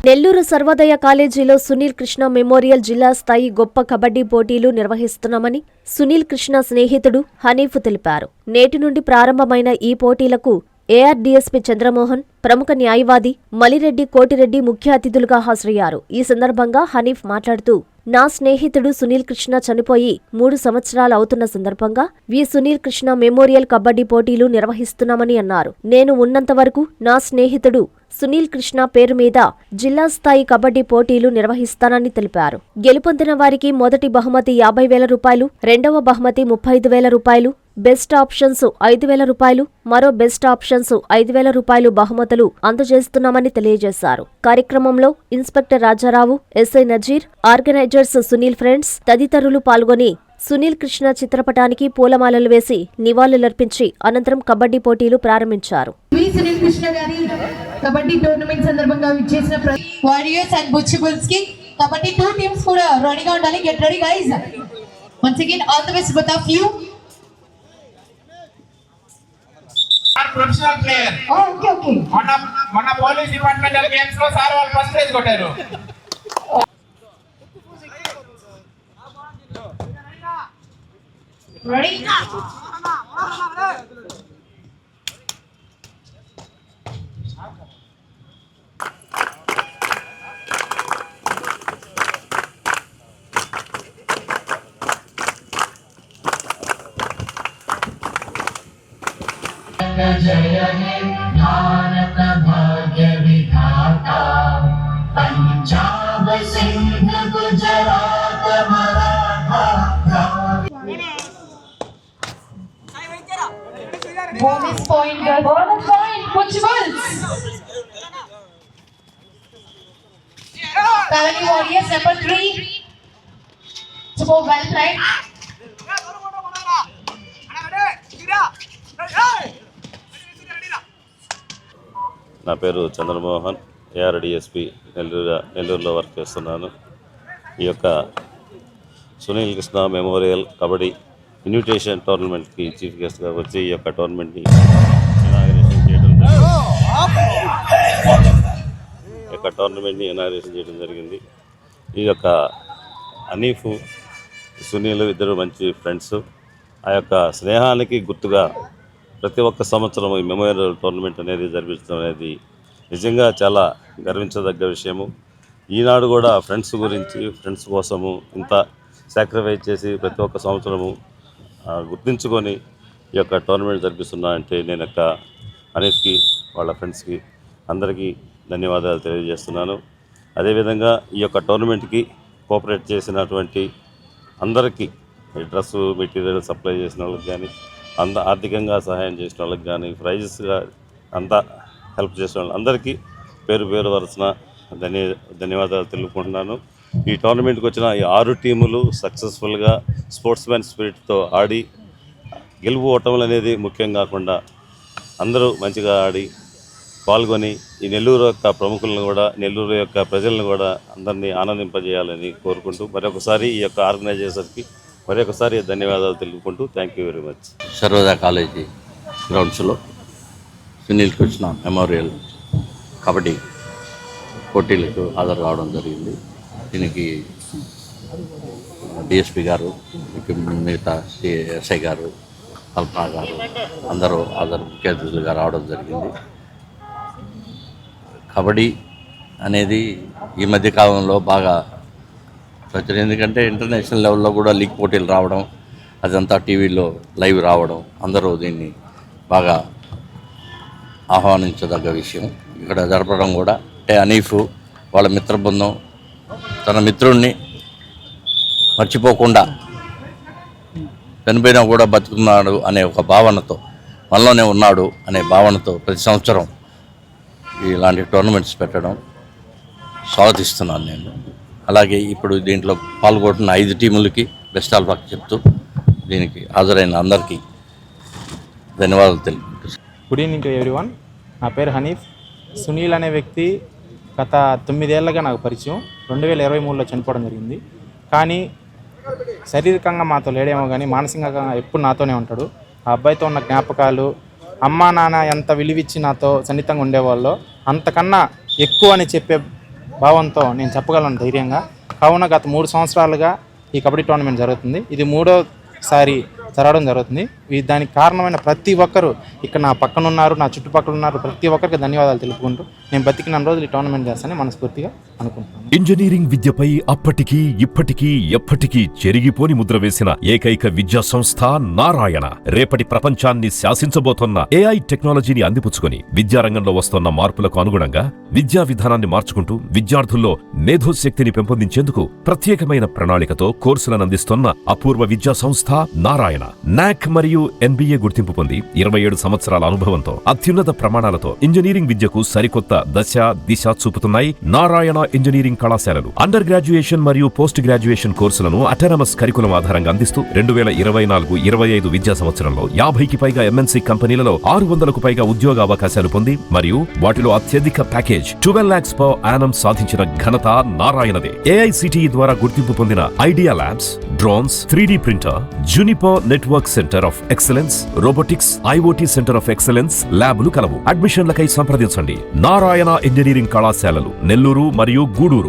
నెల్లూరు సర్వోదయ కాలేజీలో సునీల్ కృష్ణ మెమోరియల్ జిల్లా స్థాయి గొప్ప కబడ్డీ పోటీలు నిర్వహిస్తున్నామని సునీల్ కృష్ణ స్నేహితుడు హనీఫ్ తెలిపారు. నేటి నుండి ప్రారంభమైన ఈ పోటీలకు ఏఆర్డీఎస్పీ చంద్రమోహన్, ప్రముఖ న్యాయవాది మలిరెడ్డి కోటిరెడ్డి ముఖ్య అతిథులుగా హాజరయ్యారు. ఈ సందర్భంగా హనీఫ్ మాట్లాడుతూ, నా స్నేహితుడు సునీల్ కృష్ణ చనిపోయి 3 సంవత్సరాలు అవుతున్న సందర్భంగా సునీల్ కృష్ణ మెమోరియల్ కబడ్డీ పోటీలు నిర్వహిస్తున్నామని అన్నారు. నేను ఉన్నంత వరకు నా స్నేహితుడు సునీల్ కృష్ణ పేరు మీద జిల్లా స్థాయి కబడ్డీ పోటీలు నిర్వహిస్తానని తెలిపారు. గెలుపొందిన వారికి మొదటి బహుమతి 50,000 రూపాయలు, రెండవ బహుమతి 35,000 రూపాయలు, బెస్ట్ ఆప్షన్స్ 5,000 రూపాయలు, మరో బెస్ట్ ఆప్షన్స్ 5,000 రూపాయలు బహుమతులు అందజేస్తున్నామని తెలియజేశారు. కార్యక్రమంలో inspector Rajarao, SI Nazir, organisers Sunil friends తదితరులు పాల్గొని సునీల్ కృష్ణ చిత్రపటానికి పూలమాలలు వేసి నివాళులర్పించి అనంతరం కబడ్డీ పోటీలు ప్రారంభించారు. సునీల్ కృష్ణ గారి కబడ్డీ టోర్నమెంట్ సందర్భంగా విచ్చేసిన వారియర్స్ అండ్ బుచ్చిబుల్స్ కి కబడ్డీ 2 టీమ్స్ కూడా రెడీగా ఉండాలి. Get ready guys. Once again all the best both of you. Professional player. Okay. మన పోలీస్ డిపార్ట్మెంటల్ గేమ్స్ లో సార్ వాళ్ళు ఫస్ట్ ప్రైజ్ కొట్టారు. రెడీ. जय हे भारत भाग्य विधाता, Punjab Sindh Gujarat Maratha. Bonus point, Butchibulls. Colony Warriors number 3. To go well played. నా పేరు Chandramohan, AR DSP నెల్లూరులో వర్క్ చేస్తున్నాను. ఈ యొక్క సునీల్ కృష్ణ మెమోరియల్ కబడ్డీ ఇన్విటేషన్ టోర్నమెంట్కి చీఫ్ గెస్ట్గా వచ్చి ఈ యొక్క టోర్నమెంట్ని ఇనాగరేషన్ చేయడం జరిగింది. ఈ యొక్క హనీఫ్, సునీల్ ఇద్దరు మంచి ఫ్రెండ్స్. ఆ యొక్క స్నేహానికి గుర్తుగా ప్రతి ఒక్క సంవత్సరం ఈ మెమోరియల్ టోర్నమెంట్ అనేది జరిపించడం అనేది నిజంగా చాలా గర్వించదగ్గ విషయము. ఈనాడు కూడా ఫ్రెండ్స్ గురించి, ఫ్రెండ్స్ కోసము ఇంత సాక్రిఫైస్ చేసి ప్రతి ఒక్క సంవత్సరము గుర్తించుకొని ఈ యొక్క టోర్నమెంట్ జరిపిస్తున్నా అంటే నేను యొక్క హనీఫ్కి, వాళ్ళ ఫ్రెండ్స్కి అందరికీ ధన్యవాదాలు తెలియజేస్తున్నాను. అదేవిధంగా ఈ యొక్క టోర్నమెంట్కి కోఆపరేట్ చేసినటువంటి అందరికీ, డ్రెస్సు మెటీరియల్ సప్లై చేసిన వాళ్ళకి కానీ, ఆర్థికంగా సహాయం చేసిన వాళ్ళకి కానీ, ప్రైజెస్గా అంతా హెల్ప్ చేసిన వాళ్ళు అందరికీ పేరు వరుసన ధన్యవాదాలు తెలుపుకుంటున్నాను. ఈ టోర్నమెంట్కి వచ్చిన ఈ 6 టీములు సక్సెస్ఫుల్గా స్పోర్ట్స్మెన్ స్పిరిట్తో ఆడి గెలుపు ఓటములు అనేది ముఖ్యం కాకుండా అందరూ మంచిగా ఆడి పాల్గొని ఈ నెల్లూరు యొక్క ప్రముఖులను కూడా, నెల్లూరు యొక్క ప్రజలను కూడా అందరినీ ఆనందింపజేయాలని కోరుకుంటూ మరొకసారి ఈ యొక్క ఆర్గనైజేషన్కి మరొకసారి ధన్యవాదాలు తెలుపుకుంటూ thank you very much. Sarvodaya college గ్రౌండ్స్లో సునీల్ కృష్ణ మెమోరియల్ కబడ్డీ పోటీలకు హాజరు కావడం జరిగింది. దీనికి డిఎస్పీ గారు, మిగతా ఎస్ఐ గారు, కల్పన గారు అందరూ ముఖ్య అతిథులుగా రావడం జరిగింది. కబడ్డీ అనేది ఈ మధ్యకాలంలో బాగా ప్రచురం, ఎందుకంటే ఇంటర్నేషనల్ లెవెల్లో కూడా లీగ్ పోటీలు రావడం, అదంతా టీవీలో లైవ్ రావడం, అందరూ దీన్ని బాగా ఆహ్వానించదగ్గ విషయం. ఇక్కడ జరపడం కూడా అంటే హనీఫ్ వాళ్ళ మిత్ర బృందం తన మిత్రుడిని మర్చిపోకుండా చనిపోయినా కూడా బతుకున్నాడు అనే ఒక భావనతో, మనలోనే ఉన్నాడు అనే భావనతో ప్రతి సంవత్సరం ఇలాంటి టోర్నమెంట్స్ పెట్టడం స్వాగతిస్తున్నాను నేను. అలాగే ఇప్పుడు దీంట్లో పాల్గొంటున్న 5 టీములకి బెస్ట్ ఆఫ్ లక్ చెప్తూ దీనికి హాజరైన అందరికీ ధన్యవాదాలు తెలుపుకుంటున్నాను. Good evening to everyone. నా పేరు హనీఫ్. సునీల్ అనే వ్యక్తి గత 9 ఏళ్ళగా నాకు పరిచయం. 2023లో చనిపోవడం జరిగింది. కానీ శారీరకంగా మాతో లేడేమో కానీ మానసికంగా ఎప్పుడు నాతోనే ఉంటాడు. ఆ అబ్బాయితో ఉన్న జ్ఞాపకాలు, అమ్మా నాన్న ఎంత విలువిచ్చి నాతో సన్నిహితంగా ఉండేవాళ్ళో అంతకన్నా ఎక్కువ అని చెప్పే భావంతో నేను చెప్పగలను ధైర్యంగా. కావున గత 3 సంవత్సరాలుగా ఈ కబడ్డీ టోర్నమెంట్ జరుగుతుంది. ఇది 3వసారి జరగడం జరుగుతుంది. దానికి కారణమైన ప్రతి ఒక్కరు ఇక్కడ నా పక్కన ఉన్నారు, నా చుట్టుపక్కల ఉన్నారు, ప్రతి ఒక్కరికి ధన్యవాదాలు తెలుపుకుంటూ నేను బతికిన రోజులు ఈ టోర్నమెంట్ చేస్తానని మనస్ఫూర్తిగా అనుకుంటున్నాను. ఇంజనీరింగ్ విద్యపై అప్పటికీ ఇప్పటికీ ఎప్పటికీ చెరిగిపోని ముద్ర వేసిన ఏకైక విద్యా సంస్థ నారాయణ. రేపటి ప్రపంచాన్ని శాసించబోతోన్న AI టెక్నాలజీని అందిపుచ్చుకొని విద్యారంగంలో వస్తోన్న మార్పులకు అనుగుణంగా విద్యా విధానాన్ని మార్చుకుంటూ విద్యార్థుల్లో మేధోశక్తిని పెంపొందించేందుకు ప్రత్యేకమైన ప్రణాళికతో కోర్సులను అందిస్తోన్న అపూర్వ విద్యా సంస్థ నారాయణ. NAC మరియు NBA గుర్తింపు పొంది 27 సంవత్సరాల అనుభవంతో అత్యున్నత ప్రమాణాలతో ఇంజనీరింగ్ విద్యకు సరికొత్త దశ దిశ చూపుతున్నాయి నారాయణ ఇంజనీరింగ్ కళాశాలలు. అండర్ గ్రాడ్యుయేషన్ మరియు పోస్ట్ గ్రాడ్యుయేషన్ కోర్సులను అటానమస్ కరికులం ఆధారంగా అందిస్తూ 2024-25 విద్యా సంవత్సరంలో 50కి పైగా MNC కంపెనీలలో 600కు పైగా ఉద్యోగ అవకాశాలు పొంది మరియు వాటిలో అత్యధిక ప్యాకేజ్ 12 lakhs per annum సాధించిన ఘనత నారాయణదే. AICTE ద్వారా గుర్తింపు పొందిన idea labs, drones, 3D printer, Juniper network centre of excellence, robotics, IoT centre of excellence ల్యాబులు కలవు. అడ్మిషన్లకై సంప్రదించండి. నారాయణ ఇంజనీరింగ్ కళాశాలలు నెల్లూరు మరియు గూడూరు.